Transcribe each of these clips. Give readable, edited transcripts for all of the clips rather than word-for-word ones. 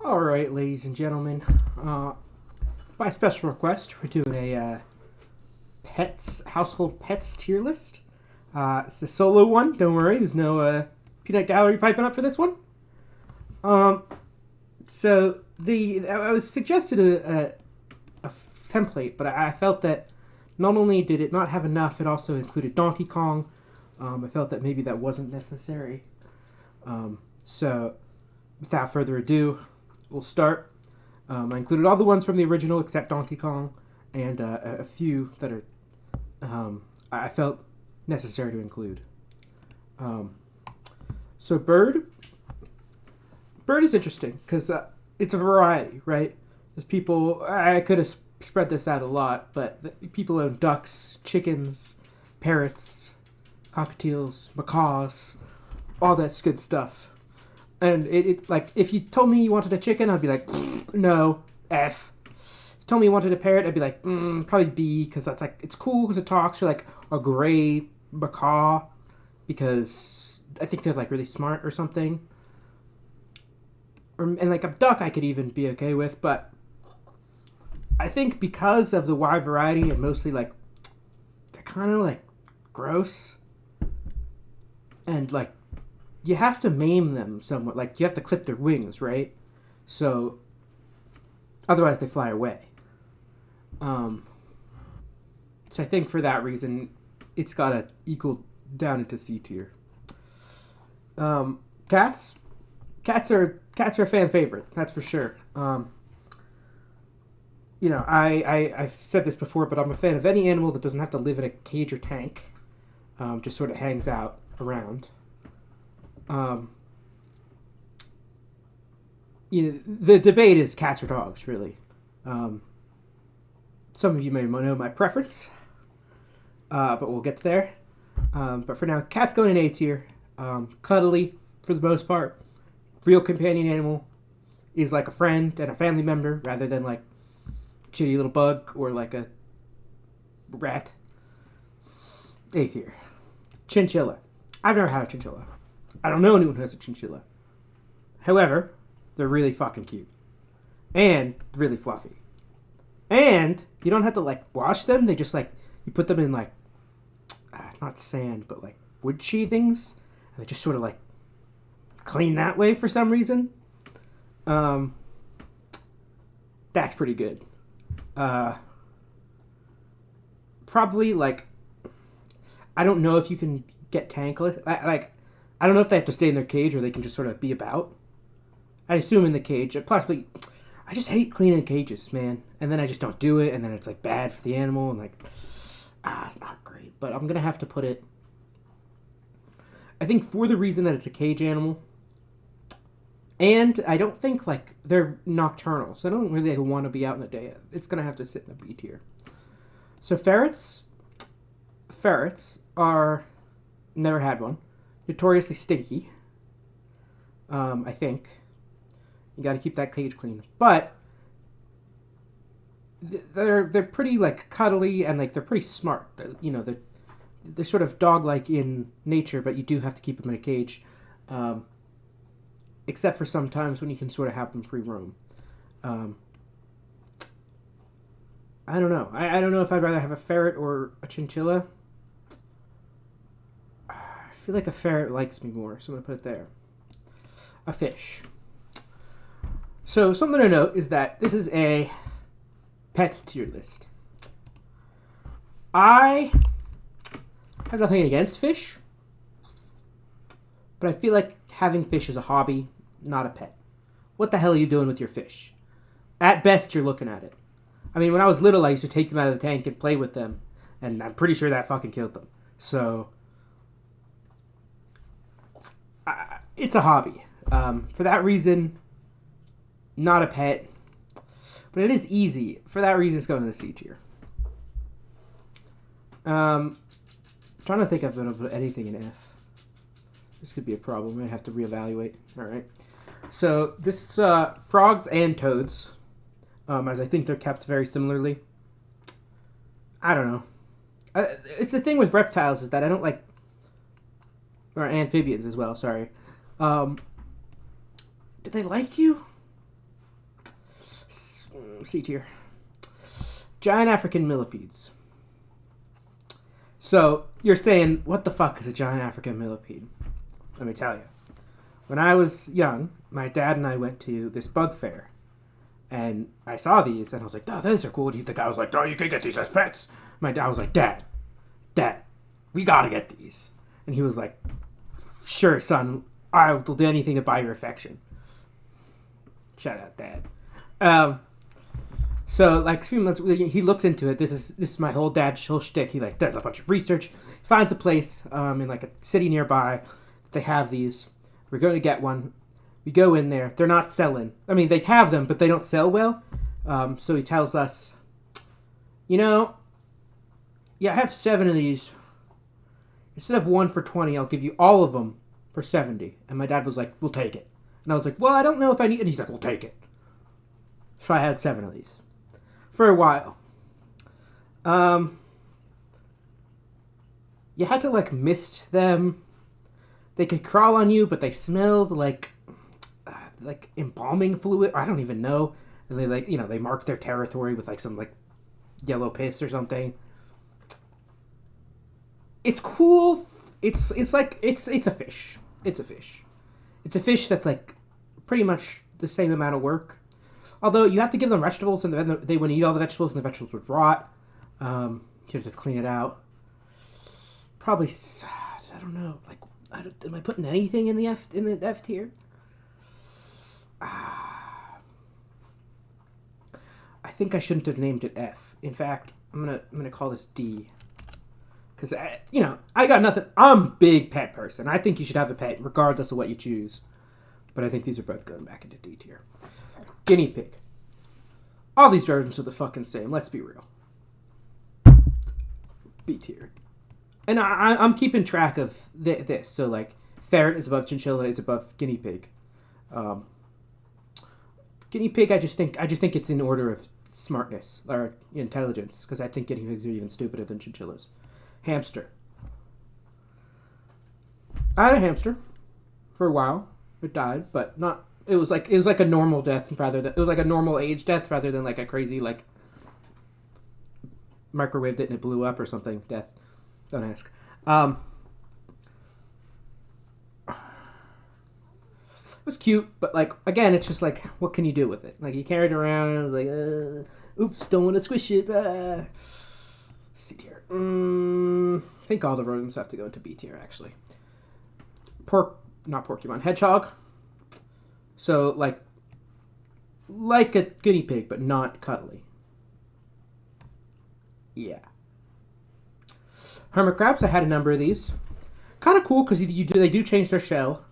All right, ladies and gentlemen. By special request, we're doing a household pets tier list. It's a solo one. Don't worry, there's no peanut gallery piping up for this one. So I was suggested a template, but I felt that not only did it not have enough, it also included Donkey Kong. I felt that maybe that wasn't necessary. So, without further ado, we'll start. I included all the ones from the original except Donkey Kong, and a few that are I felt necessary to include. So Bird is interesting because it's a variety, right? There's people, I could have spread this out a lot, but people own ducks, chickens, parrots, cockatiels, macaws, all that good stuff. And it like, if you told me you wanted a chicken, I'd be like, no, F. If you told me you wanted a parrot, I'd be like, probably B, because that's like, it's cool because it talks. Or like a gray macaw, because I think they're like really smart or something. And like a duck I could even be okay with, but I think because of the wide variety and mostly like, they're kind of like gross. And like, you have to maim them somewhat. Like, you have to clip their wings, right? So, otherwise they fly away. So I think for that reason, it's got to equal down into C tier. Cats are a fan favorite. That's for sure. I've said this before, but I'm a fan of any animal that doesn't have to live in a cage or tank. Just sort of hangs out around. The debate is cats or dogs, really. Some of you may know my preference, but we'll get there. But for now, cats going in A tier. Cuddly, for the most part. Real companion animal. Is like a friend and a family member, rather than like a shitty little bug or like a rat. A tier. Chinchilla. I've never had a chinchilla. I don't know anyone who has a chinchilla. However, they're really fucking cute. And really fluffy. And you don't have to like wash them. They just like, you put them in like, not sand, but like wood sheathings. And they just sort of like clean that way for some reason. That's pretty good. Probably like, I don't know if you can get tankless. I don't know if they have to stay in their cage or they can just sort of be about. I assume in the cage. Possibly, I just hate cleaning cages, man. And then I just don't do it, and then it's like bad for the animal, and like, it's not great. But I'm gonna have to put it. I think for the reason that it's a cage animal, and I don't think like they're nocturnal, so I don't really want to be out in the day. It's gonna have to sit in the B tier. So ferrets are, never had one. Notoriously stinky. I think. You got to keep that cage clean. But they're pretty like cuddly and like they're pretty smart. They're sort of dog-like in nature, but you do have to keep them in a cage. Except for sometimes when you can sort of have them free roam. I don't know. I don't know if I'd rather have a ferret or a chinchilla. I feel like a ferret likes me more, so I'm going to put it there. A fish. So something to note is that this is a pets tier list. I have nothing against fish, but I feel like having fish is a hobby, not a pet. What the hell are you doing with your fish? At best, you're looking at it. I mean, when I was little, I used to take them out of the tank and play with them, and I'm pretty sure that fucking killed them. So, it's a hobby. For that reason, not a pet. But it is easy. For that reason, it's going to the C tier. Trying to think of anything in F. This could be a problem. I have to reevaluate. All right. So this frogs and toads, as I think they're kept very similarly. I don't know. It's the thing with reptiles is that I don't like, or amphibians as well. Sorry. Do they like you? C tier. Giant African millipedes. So, you're saying, what the fuck is a giant African millipede? Let me tell you. When I was young, my dad and I went to this bug fair. And I saw these, and I was like, oh, those are cool. The guy was like, oh, you can get these as pets. My dad was like, Dad, we gotta get these. And he was like, sure, son, I will do anything to buy your affection. Shout out, Dad. So, like, a few months, he looks into it. This is my whole dad's whole shtick. He, like, does a bunch of research, finds a place in, like, a city nearby. They have these. We're going to get one. We go in there. They're not selling. I mean, they have them, but they don't sell well. So he tells us, I have 7 of these. Instead of 1 for 20, I'll give you all of them for 70. And my dad was like, we'll take it. And I was like, well, I don't know if I need it. And he's like, we'll take it. So I had 7 of these. For a while. You had to, like, mist them. They could crawl on you, but they smelled like embalming fluid. I don't even know. And they, like, they marked their territory with, like, some, like, yellow piss or something. It's cool. It's a fish. It's a fish. It's a fish that's, like, pretty much the same amount of work. Although you have to give them vegetables, and then they wouldn't eat all the vegetables, and the vegetables would rot. You have to clean it out. Probably, I don't know. Like, am I putting anything in the F tier? I think I shouldn't have named it F. In fact, I'm gonna call this D. Because I got nothing. I'm a big pet person. I think you should have a pet regardless of what you choose. But I think these are both going back into D tier. Guinea pig. All these rodents are the fucking same. Let's be real. B tier. And I'm keeping track of this. So, like, ferret is above chinchilla, is above guinea pig. Guinea pig, I just think it's in order of smartness or intelligence, because I think guinea pigs are even stupider than chinchillas. Hamster. I had a hamster for a while. It died, but not. It was like a normal death it was like a normal age death rather than like a crazy, like, microwaved it and it blew up or something death. Don't ask. It was cute, but, like, again, it's just like, what can you do with it? Like, you carried it around and it was like, oops, don't want to squish it. C tier. I think all the rodents have to go into B tier, actually. Not Pokemon. Hedgehog. So, like a guinea pig, but not cuddly. Yeah. Hermit crabs, I had a number of these. Kind of cool, because they do change their shell.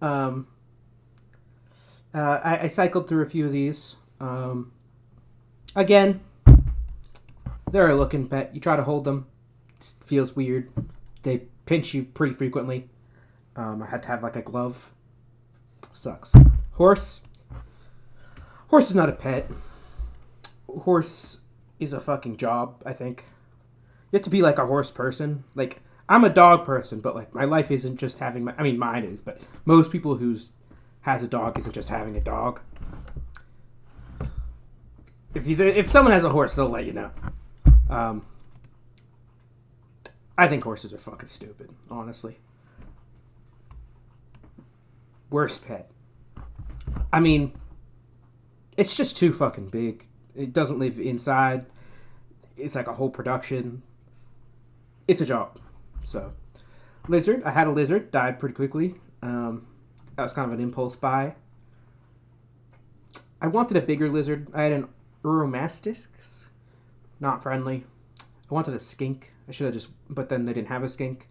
I cycled through a few of these. Again, they're a looking pet. You try to hold them. It feels weird. They pinch you pretty frequently. I had to have, like, a glove. Sucks. Horse. Horse is not a pet. Horse is a fucking job, I think. You have to be, like, a horse person. Like, I'm a dog person, but, like, my life isn't just having mine is, but most people who has a dog isn't just having a dog. If someone has a horse, they'll let you know. I think horses are fucking stupid, honestly. Worst pet. I mean, it's just too fucking big. It doesn't live inside. It's like a whole production. It's a job. So, lizard. I had a lizard. Died pretty quickly. That was kind of an impulse buy. I wanted a bigger lizard. I had an Uromastis. Not friendly. I wanted a skink. I should have but then they didn't have a skink.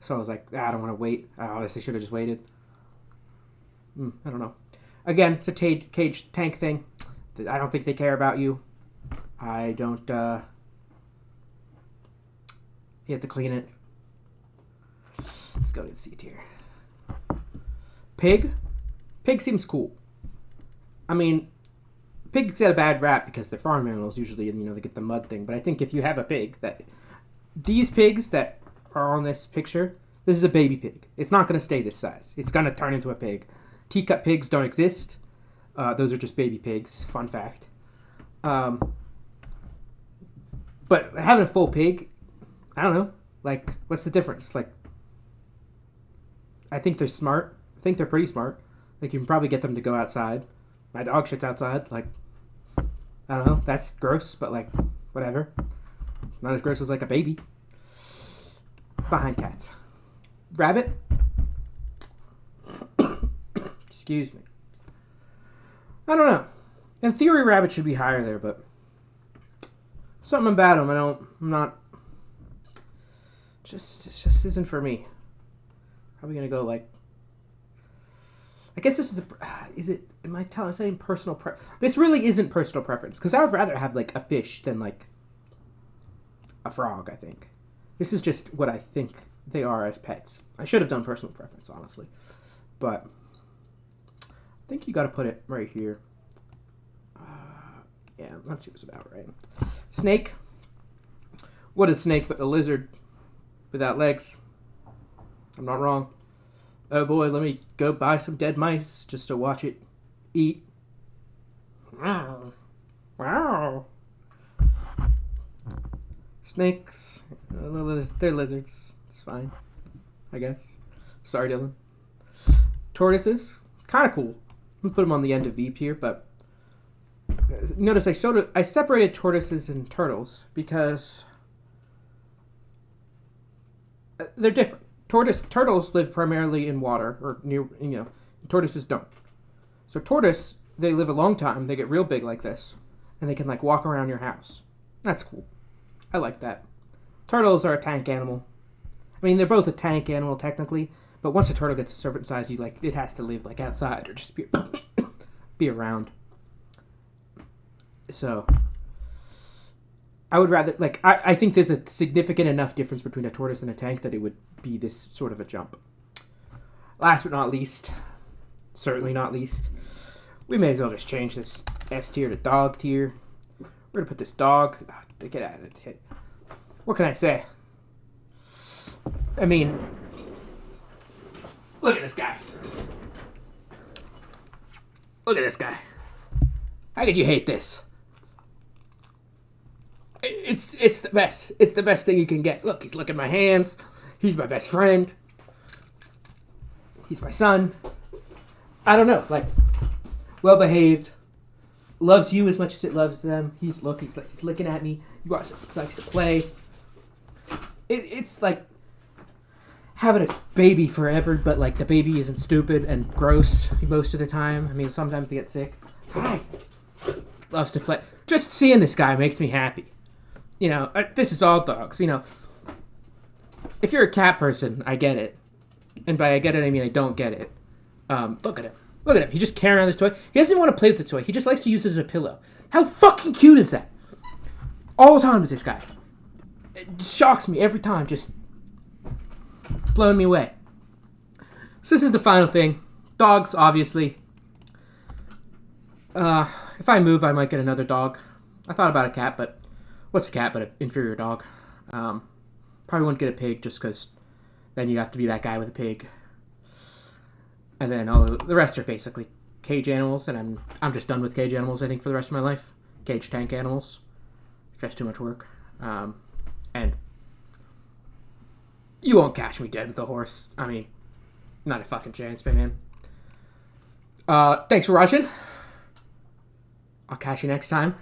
So I was like, I don't want to wait. I obviously should have just waited. I don't know. Again, it's a cage tank thing. I don't think they care about you. I don't, you have to clean it. Let's go to C tier. Pig. Pig seems cool. I mean, pigs get a bad rap because they're farm animals usually, and, they get the mud thing. But I think if you have a pig these pigs that are on this picture, this is a baby pig. It's not going to stay this size. It's going to turn into a pig. Teacup pigs don't exist. Those are just baby pigs. Fun fact. Um, but having a full pig, I don't know. Like, what's the difference? Like, I think they're smart. I think they're pretty smart. Like, you can probably get them to go outside. My dog shits outside. Like, I don't know. That's gross, but like, whatever. Not as gross as like a baby. Behind cats. Rabbit. Excuse me. I don't know. In theory, rabbit should be higher there, but something about them, I'm not. It just isn't for me. Probably gonna go like. I guess this is it? Am I saying personal preference? This really isn't personal preference because I would rather have like a fish than like a frog. I think this is just what I think they are as pets. I should have done personal preference, honestly, but I think you got to put it right here. Yeah, that seems about right. Snake. What is snake but a lizard without legs? I'm not wrong. Oh boy, let me go buy some dead mice just to watch it eat. Wow. Wow. Snakes. They're lizards. It's fine, I guess. Sorry, Dylan. Tortoises. Kind of cool. I'm going to put them on the end of beep here, but notice I separated tortoises and turtles because they're different. Turtles live primarily in water or near, tortoises don't. So tortoise, they live a long time. They get real big like this, and they can like walk around your house. That's cool. I like that. Turtles are a tank animal. I mean, they're both a tank animal technically, but once a turtle gets a certain size, it has to live like outside or just be around. So I would rather I think there's a significant enough difference between a tortoise and a tank that it would be this sort of a jump. Last but not least, certainly not least, we may as well just change this S tier to dog tier. We're gonna put this dog. Get out of it. What can I say? I mean, look at this guy. Look at this guy. How could you hate this? It's the best. It's the best thing you can get. Look, he's licking my hands. He's my best friend. He's my son. I don't know, like, well behaved. Loves you as much as it loves them. He's looking at me. He likes to play. It's like having a baby forever, but like the baby isn't stupid and gross most of the time. I mean, sometimes they get sick. Hi. Loves to play. Just seeing this guy makes me happy. This is all dogs. If you're a cat person, I get it. And by I get it, I mean I don't get it. Look at him. Look at him. He just carrying around this toy. He doesn't even want to play with the toy. He just likes to use it as a pillow. How fucking cute is that? All the time with this guy. It shocks me every time. Just blowing me away. So this is the final thing. Dogs, obviously. If I move, I might get another dog. I thought about a cat, but what's a cat but an inferior dog? Probably wouldn't get a pig just because then you have to be that guy with a pig. And then all the rest are basically cage animals, and I'm just done with cage animals, I think, for the rest of my life. Cage tank animals. It's just too much work. And you won't catch me dead with a horse. I mean, not a fucking chance, man. Thanks for watching. I'll catch you next time.